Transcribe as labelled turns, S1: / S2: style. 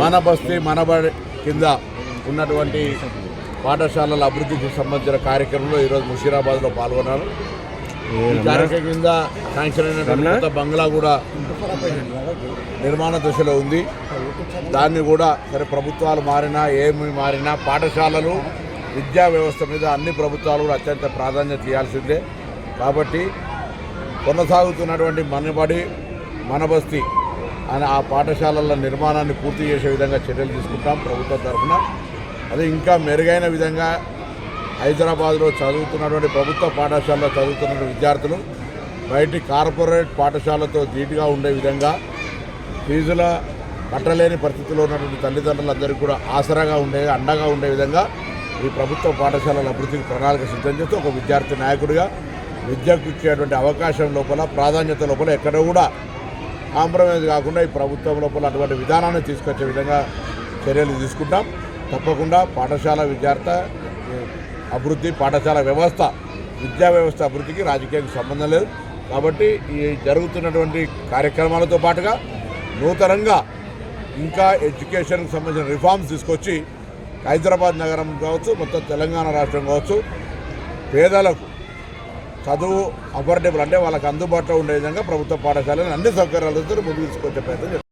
S1: మన బస్తీ మనబడి కింద ఉన్నటువంటి పాఠశాలల అభివృద్ధికి సంబంధించిన కార్యక్రమంలో ఈరోజు ముషీరాబాద్లో పాల్గొన్నారు. ఈ కార్యక్రమం కింద శాంక్షన్ అయినటువంటి బంగ్లా కూడా నిర్మాణ దశలో ఉంది. దాన్ని కూడా సరే ప్రభుత్వాలు మారినా ఏమి మారినా పాఠశాలలు విద్యా వ్యవస్థ మీద అన్ని ప్రభుత్వాలు కూడా అత్యంత ప్రాధాన్యత ఇవ్వాల్సిందే. కాబట్టి కొనసాగుతున్నటువంటి మనబడి మనబస్తీ అని ఆ పాఠశాలల నిర్మాణాన్ని పూర్తి చేసే విధంగా చర్యలు తీసుకుంటాం ప్రభుత్వం తరఫున. అదే ఇంకా మెరుగైన విధంగా హైదరాబాద్లో చదువుతున్నటువంటి ప్రభుత్వ పాఠశాలలో చదువుతున్న విద్యార్థులు బయటి కార్పొరేట్ పాఠశాలతో ధీటుగా ఉండే విధంగా ఫీజుల కట్టలేని పరిస్థితిలో ఉన్నటువంటి తల్లిదండ్రులందరికీ కూడా ఆసరాగా ఉండే అండగా ఉండే విధంగా ఈ ప్రభుత్వ పాఠశాలల అభివృద్ధికి ప్రణాళిక సిద్ధం చేస్తూ ఒక విద్యార్థి నాయకుడిగా విద్యకు ఇచ్చేటువంటి అవకాశం లోపల ప్రాధాన్యత లోపల ఎక్కడ కూడా కాంప్రమైజ్ కాకుండా ఈ ప్రభుత్వం లోపల అటువంటి విధానాన్ని తీసుకొచ్చే విధంగా చర్యలు తీసుకుంటాం. తప్పకుండా పాఠశాల విద్యార్థి అభివృద్ధి పాఠశాల వ్యవస్థ విద్యా వ్యవస్థ అభివృద్ధికి రాజకీయానికి సంబంధం లేదు. కాబట్టి ఈ జరుగుతున్నటువంటి కార్యక్రమాలతో పాటుగా నూతనంగా ఇంకా ఎడ్యుకేషన్కి సంబంధించిన రిఫార్మ్స్ తీసుకొచ్చి హైదరాబాద్ నగరం కావచ్చు మొత్తం తెలంగాణ రాష్ట్రం కావచ్చు పేదలకు చదువు అఫోర్డబుల్ అంటే వాళ్ళకి అందుబాటులో ఉండే విధంగా ప్రభుత్వ పాఠశాలను అన్ని సౌకర్యాలతో ముందుకు తీసుకొచ్చే ప్రయత్నం